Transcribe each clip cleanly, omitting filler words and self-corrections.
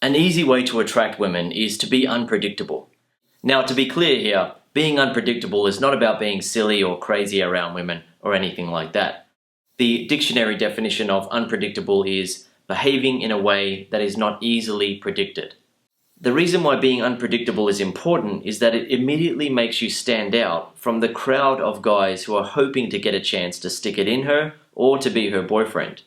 An easy way to attract women is to be unpredictable. Now, to be clear here, being unpredictable is not about being silly or crazy around women or anything like that. The dictionary definition of unpredictable is behaving in a way that is not easily predicted. The reason why being unpredictable is important is that it immediately makes you stand out from the crowd of guys who are hoping to get a chance to stick it in her or to be her boyfriend.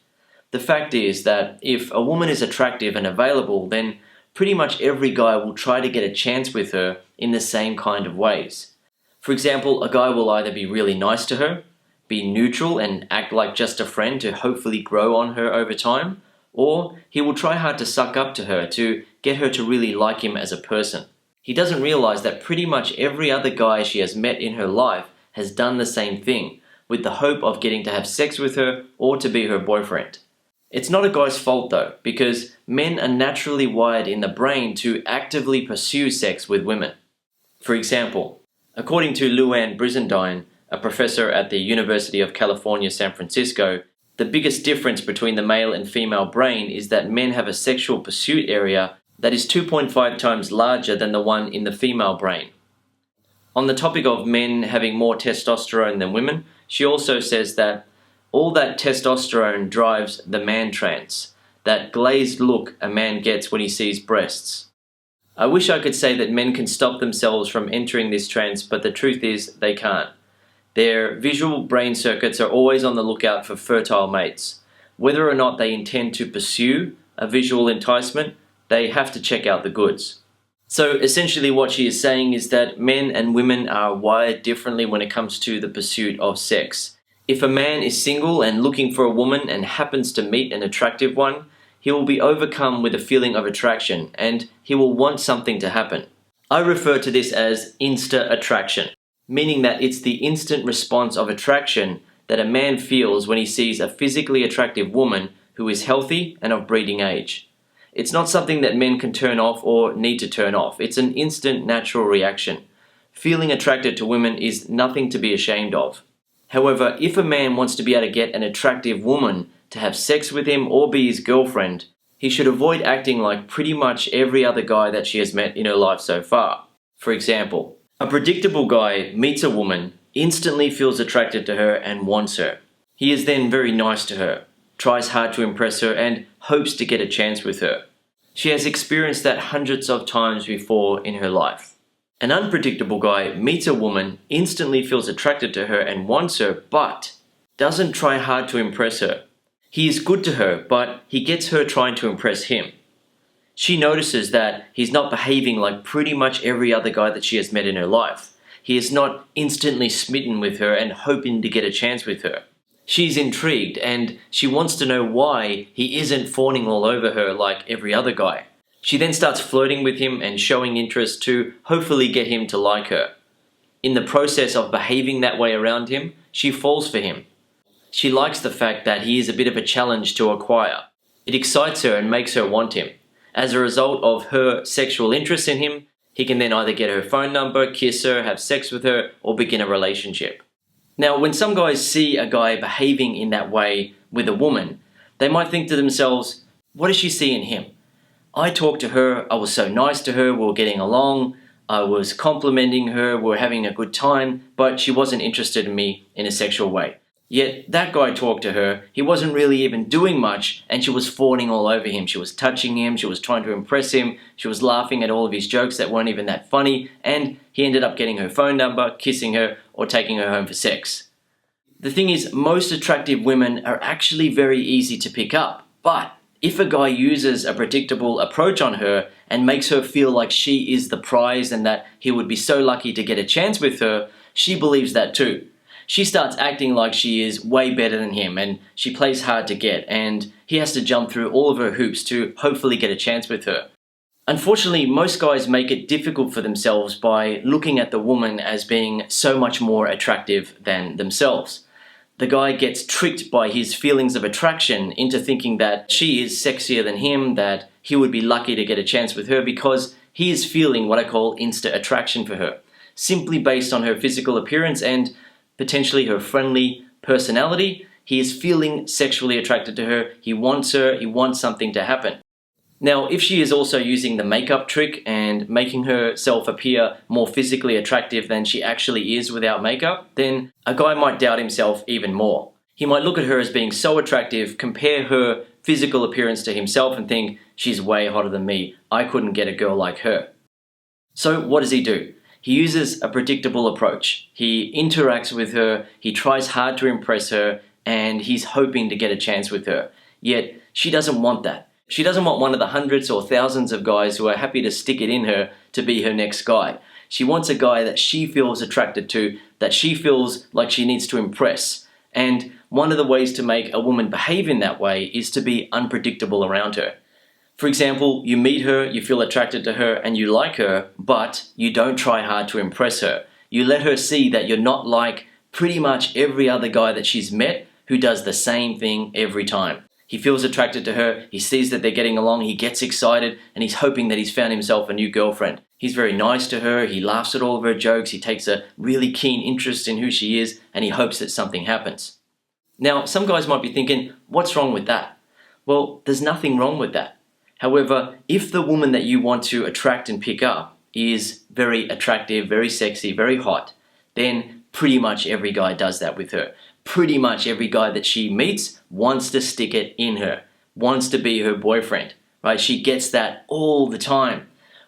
The fact is that if a woman is attractive and available, then pretty much every guy will try to get a chance with her in the same kind of ways. For example, a guy will either be really nice to her, be neutral and act like just a friend to hopefully grow on her over time, or he will try hard to suck up to her to get her to really like him as a person. He doesn't realize that pretty much every other guy she has met in her life has done the same thing, with the hope of getting to have sex with her or to be her boyfriend. It's not a guy's fault though, because men are naturally wired in the brain to actively pursue sex with women. For example, according to Luann Brizendine, a professor at the University of California, San Francisco, the biggest difference between the male and female brain is that men have a sexual pursuit area that is 2.5 times larger than the one in the female brain. On the topic of men having more testosterone than women, she also says that all that testosterone drives the man trance, that glazed look a man gets when he sees breasts. I wish I could say that men can stop themselves from entering this trance, but the truth is they can't. Their visual brain circuits are always on the lookout for fertile mates. Whether or not they intend to pursue a visual enticement, they have to check out the goods. So essentially what she is saying is that men and women are wired differently when it comes to the pursuit of sex. If a man is single and looking for a woman and happens to meet an attractive one, he will be overcome with a feeling of attraction and he will want something to happen. I refer to this as insta-attraction, meaning that it's the instant response of attraction that a man feels when he sees a physically attractive woman who is healthy and of breeding age. It's not something that men can turn off or need to turn off. It's an instant natural reaction. Feeling attracted to women is nothing to be ashamed of. However, if a man wants to be able to get an attractive woman to have sex with him or be his girlfriend, he should avoid acting like pretty much every other guy that she has met in her life so far. For example, a predictable guy meets a woman, instantly feels attracted to her and wants her. He is then very nice to her, tries hard to impress her and hopes to get a chance with her. She has experienced that hundreds of times before in her life. An unpredictable guy meets a woman, instantly feels attracted to her and wants her, but doesn't try hard to impress her. He is good to her, but he gets her trying to impress him. She notices that he's not behaving like pretty much every other guy that she has met in her life. He is not instantly smitten with her and hoping to get a chance with her. She's intrigued and she wants to know why he isn't fawning all over her like every other guy. She then starts flirting with him and showing interest to hopefully get him to like her. In the process of behaving that way around him, she falls for him. She likes the fact that he is a bit of a challenge to acquire. It excites her and makes her want him. As a result of her sexual interest in him, he can then either get her phone number, kiss her, have sex with her, or begin a relationship. Now, when some guys see a guy behaving in that way with a woman, they might think to themselves, what does she see in him? I talked to her, I was so nice to her, we were getting along, I was complimenting her, we were having a good time, but she wasn't interested in me in a sexual way. Yet that guy talked to her, he wasn't really even doing much, and she was fawning all over him. She was touching him, she was trying to impress him, she was laughing at all of his jokes that weren't even that funny, and he ended up getting her phone number, kissing her, or taking her home for sex. The thing is, most attractive women are actually very easy to pick up, but if a guy uses a predictable approach on her and makes her feel like she is the prize and that he would be so lucky to get a chance with her, she believes that too. She starts acting like she is way better than him and she plays hard to get and he has to jump through all of her hoops to hopefully get a chance with her. Unfortunately, most guys make it difficult for themselves by looking at the woman as being so much more attractive than themselves. The guy gets tricked by his feelings of attraction into thinking that she is sexier than him, that he would be lucky to get a chance with her because he is feeling what I call insta-attraction for her, simply based on her physical appearance and potentially her friendly personality. He is feeling sexually attracted to her, he wants something to happen. Now, if she is also using the makeup trick and making herself appear more physically attractive than she actually is without makeup, then a guy might doubt himself even more. He might look at her as being so attractive, compare her physical appearance to himself and think, she's way hotter than me, I couldn't get a girl like her. So what does he do? He uses a predictable approach. He interacts with her, he tries hard to impress her, and he's hoping to get a chance with her. Yet, she doesn't want that. She doesn't want one of the hundreds or thousands of guys who are happy to stick it in her to be her next guy. She wants a guy that she feels attracted to, that she feels like she needs to impress. And one of the ways to make a woman behave in that way is to be unpredictable around her. For example, you meet her, you feel attracted to her, and you like her, but you don't try hard to impress her. You let her see that you're not like pretty much every other guy that she's met who does the same thing every time. He feels attracted to her, he sees that they're getting along, he gets excited, and he's hoping that he's found himself a new girlfriend. He's very nice to her, he laughs at all of her jokes, he takes a really keen interest in who she is, and he hopes that something happens. Now, some guys might be thinking, what's wrong with that? Well, there's nothing wrong with that. However, if the woman that you want to attract and pick up is very attractive, very sexy, very hot, then pretty much every guy does that with her. Pretty much every guy that she meets wants to stick it in her, wants to be her boyfriend, right? She gets that all the time.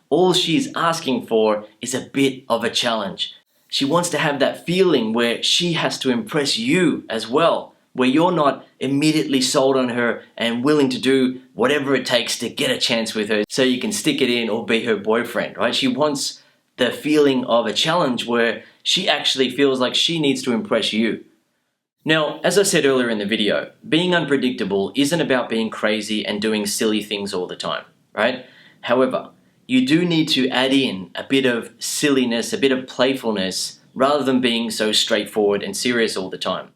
All she's asking for is a bit of a challenge. She wants to have that feeling where she has to impress you as well, where you're not immediately sold on her and willing to do whatever it takes to get a chance with her so you can stick it in or be her boyfriend, right? She wants the feeling of a challenge where she actually feels like she needs to impress you. Now, as I said earlier in the video, being unpredictable isn't about being crazy and doing silly things all the time, right? However, you do need to add in a bit of silliness, a bit of playfulness, rather than being so straightforward and serious all the time.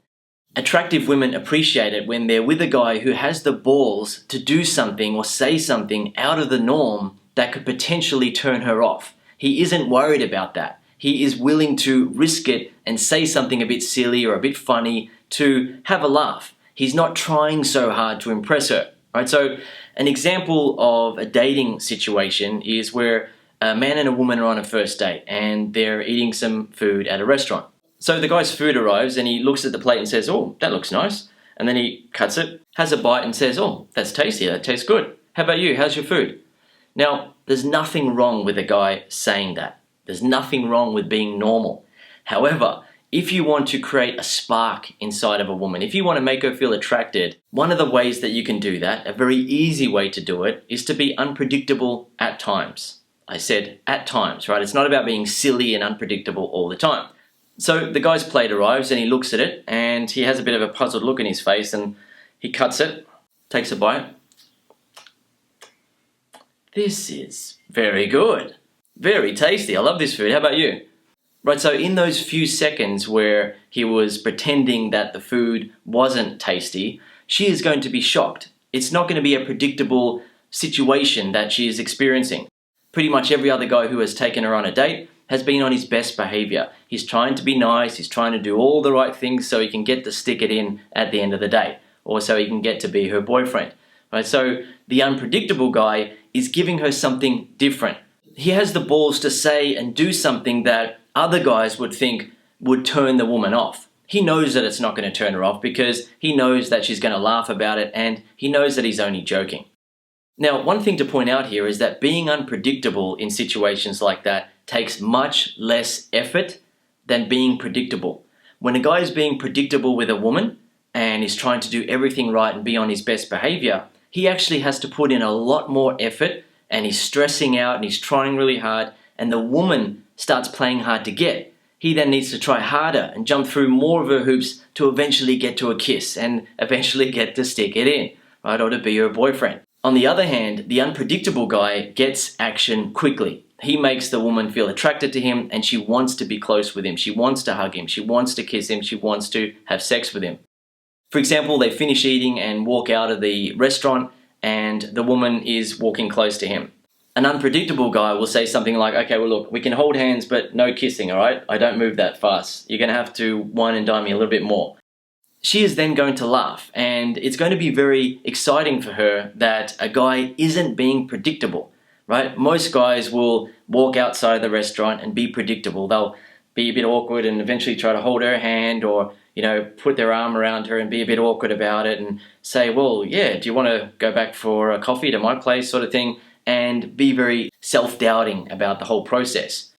Attractive women appreciate it when they're with a guy who has the balls to do something or say something out of the norm that could potentially turn her off. He isn't worried about that. He is willing to risk it and say something a bit silly or a bit funny to have a laugh. He's not trying so hard to impress her, right? So an example of a dating situation is where a man and a woman are on a first date and they're eating some food at a restaurant. So the guy's food arrives and he looks at the plate and says, oh, that looks nice. And then he cuts it, has a bite and says, oh, that's tasty, that tastes good. How about you? How's your food? Now, there's nothing wrong with a guy saying that. There's nothing wrong with being normal. However, if you want to create a spark inside of a woman, if you want to make her feel attracted, one of the ways that you can do that, a very easy way to do it, is to be unpredictable at times. I said at times, right? It's not about being silly and unpredictable all the time. So the guy's plate arrives and he looks at it and he has a bit of a puzzled look in his face and he cuts it, takes a bite. This is very good. Very tasty. I love this food. How about you? Right, so in those few seconds where he was pretending that the food wasn't tasty, she is going to be shocked. It's not going to be a predictable situation that she is experiencing. Pretty much every other guy who has taken her on a date has been on his best behavior. He's trying to be nice, he's trying to do all the right things so he can get to stick it in at the end of the day, or so he can get to be her boyfriend. Right, so the unpredictable guy is giving her something different. He has the balls to say and do something that other guys would think would turn the woman off. He knows that it's not going to turn her off because he knows that she's going to laugh about it and he knows that he's only joking. Now, one thing to point out here is that being unpredictable in situations like that takes much less effort than being predictable. When a guy is being predictable with a woman and is trying to do everything right and be on his best behavior, he actually has to put in a lot more effort and he's stressing out and he's trying really hard and the woman starts playing hard to get. He then needs to try harder and jump through more of her hoops to eventually get to a kiss and eventually get to stick it in, right, or to be her boyfriend. On the other hand, the unpredictable guy gets action quickly. He makes the woman feel attracted to him and she wants to be close with him. She wants to hug him. She wants to kiss him. She wants to have sex with him. For example, they finish eating and walk out of the restaurant and the woman is walking close to him. An unpredictable guy will say something like, okay, well look, we can hold hands but no kissing, alright? I don't move that fast. You're going to have to wine and dine me a little bit more. she is then going to laugh, and it's going to be very exciting for her that a guy isn't being predictable, right? Most guys will walk outside the restaurant and be predictable. They'll be a bit awkward and eventually try to hold her hand, or put their arm around her and be a bit awkward about it and say, well, yeah, do you want to go back for a coffee to my place, sort of thing, and be very self-doubting about the whole process.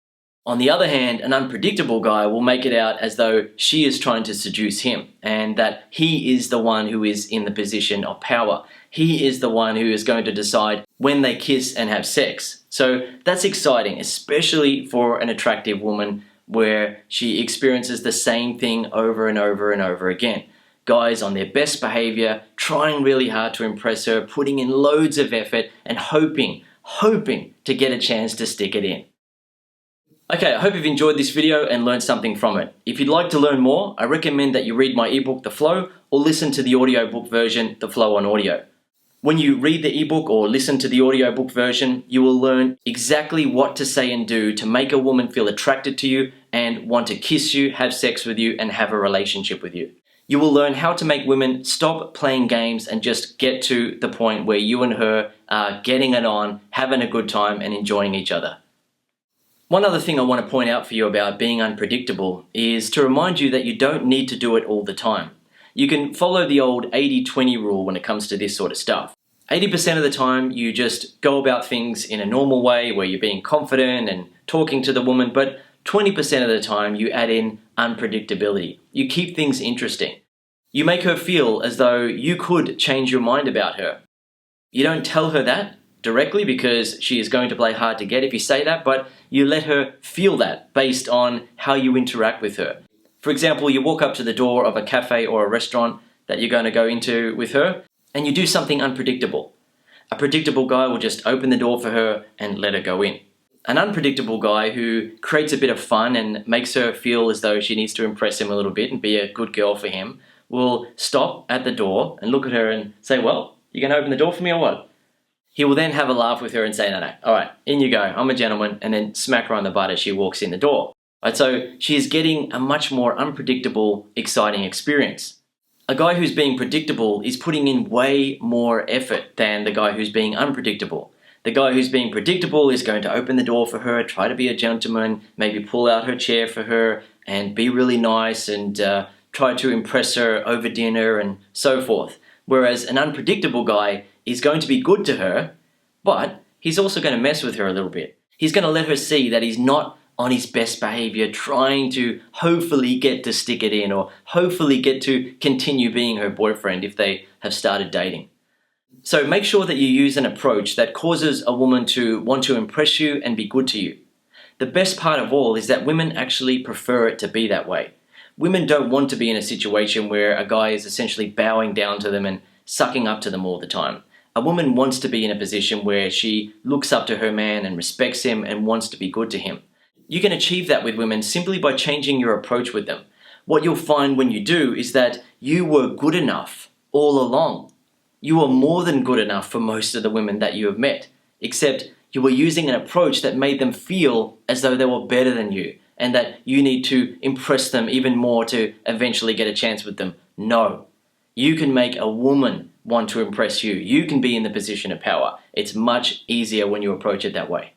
On the other hand, an unpredictable guy will make it out as though she is trying to seduce him and that he is the one who is in the position of power. He is the one who is going to decide when they kiss and have sex. So that's exciting, especially for an attractive woman where she experiences the same thing over and over and over again. Guys on their best behavior, trying really hard to impress her, putting in loads of effort and hoping to get a chance to stick it in. Okay, I hope you've enjoyed this video and learned something from it. If you'd like to learn more, I recommend that you read my ebook, The Flow, or listen to the audiobook version, The Flow on Audio. When you read the ebook or listen to the audiobook version, you will learn exactly what to say and do to make a woman feel attracted to you and want to kiss you, have sex with you, and have a relationship with you. You will learn how to make women stop playing games and just get to the point where you and her are getting it on, having a good time, and enjoying each other. One other thing I want to point out for you about being unpredictable is to remind you that you don't need to do it all the time. You can follow the old 80-20 rule when it comes to this sort of stuff. 80% of the time you just go about things in a normal way where you're being confident and talking to the woman, but 20% of the time you add in unpredictability. You keep things interesting. You make her feel as though you could change your mind about her. You don't tell her that directly because she is going to play hard to get if you say that, but you let her feel that based on how you interact with her. For example, you walk up to the door of a cafe or a restaurant that you're going to go into with her, and you do something unpredictable. A predictable guy will just open the door for her and let her go in. An unpredictable guy who creates a bit of fun and makes her feel as though she needs to impress him a little bit and be a good girl for him will stop at the door and look at her and say, well, you going to open the door for me or what? He will then have a laugh with her and say, no, all right, in you go, I'm a gentleman, and then smack her on the butt as she walks in the door. Right, so she is getting a much more unpredictable, exciting experience. A guy who's being predictable is putting in way more effort than the guy who's being unpredictable. The guy who's being predictable is going to open the door for her, try to be a gentleman, maybe pull out her chair for her and be really nice and try to impress her over dinner and so forth. Whereas an unpredictable guy is going to be good to her, but he's also going to mess with her a little bit. He's going to let her see that he's not on his best behavior, trying to hopefully get to stick it in or hopefully get to continue being her boyfriend if they have started dating. So make sure that you use an approach that causes a woman to want to impress you and be good to you. The best part of all is that women actually prefer it to be that way. Women don't want to be in a situation where a guy is essentially bowing down to them and sucking up to them all the time. A woman wants to be in a position where she looks up to her man and respects him and wants to be good to him. You can achieve that with women simply by changing your approach with them. What you'll find when you do is that you were good enough all along. You were more than good enough for most of the women that you have met, except you were using an approach that made them feel as though they were better than you and that you need to impress them even more to eventually get a chance with them. No. You can make a woman want to impress you. You can be in the position of power. It's much easier when you approach it that way.